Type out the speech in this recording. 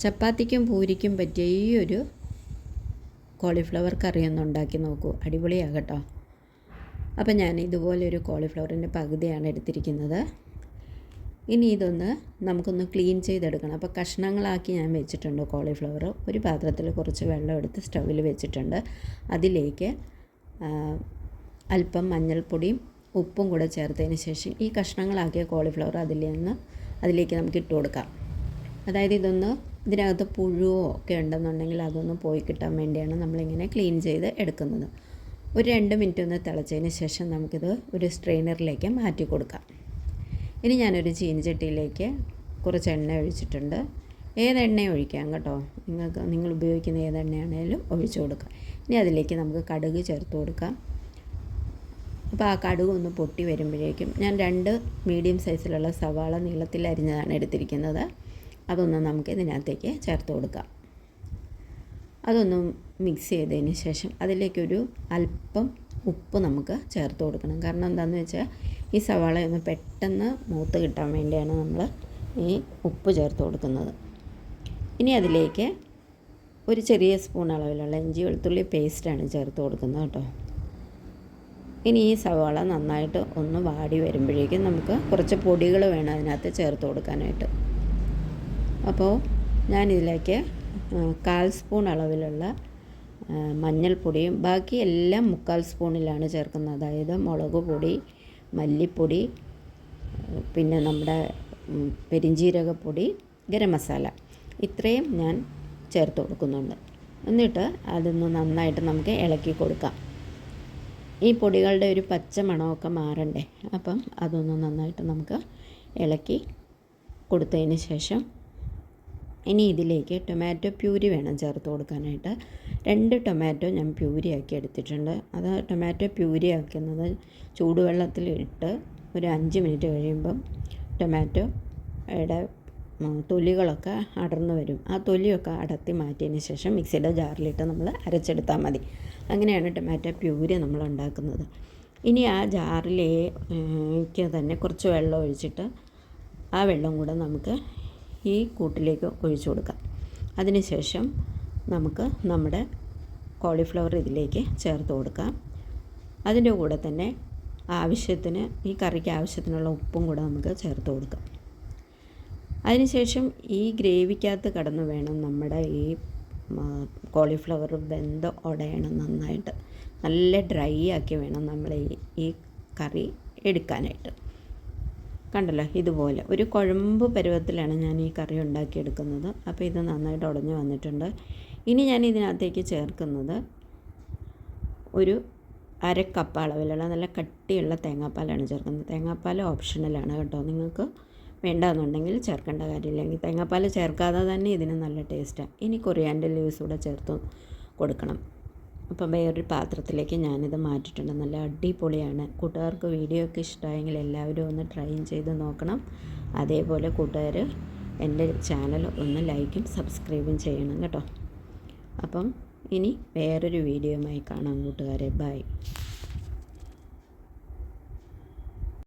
ചപ്പാത്തിക്കും പൂരിക്കും പറ്റിയ ഈ ഒരു കോളിഫ്ലവർ കറി ഒന്ന് ഉണ്ടാക്കി നോക്കൂ, അടിപൊളിയാകട്ടോ. അപ്പോൾ ഞാൻ ഇതുപോലെ ഒരു കോളിഫ്ലവറിൻ്റെ പകുതിയാണ് എടുത്തിരിക്കുന്നത്. ഇനി ഇതൊന്ന് നമുക്കൊന്ന് ക്ലീൻ ചെയ്തെടുക്കണം. അപ്പോൾ കഷ്ണങ്ങളാക്കി ഞാൻ വെച്ചിട്ടുണ്ട് കോളിഫ്ലവർ. ഒരു പാത്രത്തിൽ കുറച്ച് വെള്ളം എടുത്ത് സ്റ്റൗവിൽ വെച്ചിട്ടുണ്ട്. അതിലേക്ക് അല്പം മഞ്ഞൾപ്പൊടിയും ഉപ്പും കൂടെ ചേർത്തതിന് ശേഷം ഈ കഷ്ണങ്ങളാക്കിയ കോളിഫ്ലവർ അതിലേക്ക് നമുക്ക് ഇട്ട് കൊടുക്കാം. അതായത് ഇതിനകത്ത് പുഴുവോ ഒക്കെ ഉണ്ടെന്നുണ്ടെങ്കിൽ അതൊന്ന് പോയി കിട്ടാൻ വേണ്ടിയാണ് നമ്മളിങ്ങനെ ക്ലീൻ ചെയ്ത് എടുക്കുന്നത്. ഒരു 2 മിനിറ്റ് ഒന്ന് തിളച്ചതിന് ശേഷം നമുക്കിത് ഒരു സ്ട്രെയിനറിലേക്ക് മാറ്റി കൊടുക്കാം. ഇനി ഞാനൊരു ചീനച്ചട്ടിയിലേക്ക് കുറച്ച് എണ്ണ ഒഴിച്ചിട്ടുണ്ട്. ഏതെണ്ണ ഒഴിക്കാം കേട്ടോ, നിങ്ങൾ ഉപയോഗിക്കുന്ന ഏതെണ്ണയാണേലും ഒഴിച്ചു കൊടുക്കാം. ഇനി അതിലേക്ക് നമുക്ക് കടുക് ചേർത്ത് കൊടുക്കാം. അപ്പോൾ ആ കടുക് ഒന്ന് പൊട്ടി വരുമ്പോഴേക്കും ഞാൻ 2 മീഡിയം സൈസിലുള്ള സവാള നീളത്തിൽ അരിഞ്ഞതാണ് എടുത്തിരിക്കുന്നത്. അതൊന്ന് നമുക്ക് ഇതിനകത്തേക്ക് ചേർത്ത് കൊടുക്കാം. അതൊന്ന് മിക്സ് ചെയ്തതിന് ശേഷം അതിലേക്കൊരു അല്പം ഉപ്പ് നമുക്ക് ചേർത്ത് കൊടുക്കണം. കാരണം എന്താണെന്ന് വെച്ചാൽ ഈ സവാള ഒന്ന് പെട്ടെന്ന് മൂത്ത് കിട്ടാൻ വേണ്ടിയാണ് നമ്മൾ ഈ ഉപ്പ് ചേർത്ത് കൊടുക്കുന്നത്. ഇനി അതിലേക്ക് ഒരു ചെറിയ സ്പൂൺ അളവിലുള്ള ഇഞ്ചി വെളുത്തുള്ളി പേസ്റ്റാണ് ചേർത്ത് കൊടുക്കുന്നത് കേട്ടോ. ഇനി ഈ സവാള നന്നായിട്ട് ഒന്ന് വാടി വരുമ്പോഴേക്കും നമുക്ക് കുറച്ച് പൊടികൾ വേണം അതിനകത്ത് ചേർത്ത് കൊടുക്കാനായിട്ട്. അപ്പോൾ ഞാനിതിലേക്ക് 1/4 സ്പൂൺ അളവിലുള്ള മഞ്ഞൾപ്പൊടിയും ബാക്കി എല്ലാം 3/4 സ്പൂണിലാണ് ചേർക്കുന്നത്. അതായത് മുളക് പൊടി, മല്ലിപ്പൊടി, പിന്നെ നമ്മുടെ പെരിഞ്ജീരകപ്പൊടി, ഗരം മസാല, ഇത്രയും ഞാൻ ചേർത്ത് കൊടുക്കുന്നുണ്ട്. എന്നിട്ട് അതൊന്ന് നന്നായിട്ട് നമുക്ക് ഇളക്കി കൊടുക്കാം. ഈ പൊടികളുടെ ഒരു പച്ച മണമൊക്കെ മാറണ്ടേ, അപ്പം അതൊന്ന് നന്നായിട്ട് നമുക്ക് ഇളക്കി കൊടുത്തതിന് ശേഷം ഇനി ഇതിലേക്ക് ടൊമാറ്റോ പ്യൂരി വേണം ചേർത്ത് കൊടുക്കാനായിട്ട്. 2 ടൊമാറ്റോ ഞാൻ പ്യൂരിയാക്കി എടുത്തിട്ടുണ്ട്. അത് ടൊമാറ്റോ പ്യൂരി ആക്കുന്നത് ചൂടുവെള്ളത്തിലിട്ട് ഒരു 5 മിനിറ്റ് കഴിയുമ്പം ടൊമാറ്റോയുടെ തൊലികളൊക്കെ അടർന്നു വരും. ആ തൊലിയൊക്കെ അടർത്തി മാറ്റിയതിന് ശേഷം മിക്സിയുടെ ജാറിലിട്ട് നമ്മൾ അരച്ചെടുത്താൽ മതി. അങ്ങനെയാണ് ടൊമാറ്റോ പ്യൂരി നമ്മൾ ഉണ്ടാക്കുന്നത്. ഇനി ആ ജാറിലേക്ക് തന്നെ കുറച്ച് വെള്ളം ഒഴിച്ചിട്ട് ആ വെള്ളം കൂടെ നമുക്ക് ഈ കൂട്ടിലേക്ക് ഒഴിച്ചു കൊടുക്കാം. അതിനുശേഷം നമുക്ക് നമ്മുടെ കോളിഫ്ലവർ ഇതിലേക്ക് ചേർത്ത് കൊടുക്കാം. അതിൻ്റെ കൂടെ തന്നെ ആവശ്യത്തിന് ഈ കറിക്ക് ആവശ്യത്തിനുള്ള ഉപ്പും കൂടെ നമുക്ക് ചേർത്ത് കൊടുക്കാം. അതിനുശേഷം ഈ ഗ്രേവിക്കകത്ത് കടന്ന് വേണം നമ്മുടെ ഈ കോളിഫ്ലവർ വെന്ത് ഉടയണം നന്നായിട്ട്. നല്ല ഡ്രൈ ആക്കി വേണം നമ്മൾ ഈ കറി എടുക്കാനായിട്ട്. കണ്ടല്ലോ, ഇതുപോലെ ഒരു കുഴമ്പ് പരുവത്തിലാണ് ഞാൻ ഈ കറി ഉണ്ടാക്കിയെടുക്കുന്നത്. അപ്പോൾ ഇത് നന്നായിട്ട് ഉടഞ്ഞു വന്നിട്ടുണ്ട്. ഇനി ഞാൻ ഇതിനകത്തേക്ക് ചേർക്കുന്നത് ഒരു 1/2 കപ്പ് അളവിലുള്ള നല്ല കട്ടിയുള്ള തേങ്ങാപ്പാലാണ് ചേർക്കുന്നത്. തേങ്ങാപ്പാൽ ഓപ്ഷണലാണ് കേട്ടോ, നിങ്ങൾക്ക് വേണ്ടാന്നുണ്ടെങ്കിൽ ചേർക്കേണ്ട കാര്യമില്ലെങ്കിൽ തേങ്ങാപ്പാൽ ചേർക്കാതെ തന്നെ ഇതിന് നല്ല ടേസ്റ്റാണ്. ഇനി കൊറിയാൻഡർ ലീവ്സ് കൂടെ ചേർത്ത് കൊടുക്കണം. അപ്പം വേറൊരു പാത്രത്തിലേക്ക് ഞാനിത് മാറ്റിയിട്ടുണ്ട്. നല്ല അടിപൊളിയാണ്. കൂട്ടുകാർക്ക് വീഡിയോ ഒക്കെ ഇഷ്ടമായെങ്കിൽ എല്ലാവരും ഒന്ന് ട്രൈ ചെയ്ത് നോക്കണം. അതേപോലെ കൂട്ടുകാർ എൻ്റെ ചാനൽ ഒന്ന് ലൈക്കും സബ്സ്ക്രൈബും ചെയ്യണം കേട്ടോ. അപ്പം ഇനി വേറൊരു വീഡിയോയുമായി കാണാം കൂട്ടുകാരെ. ബൈ.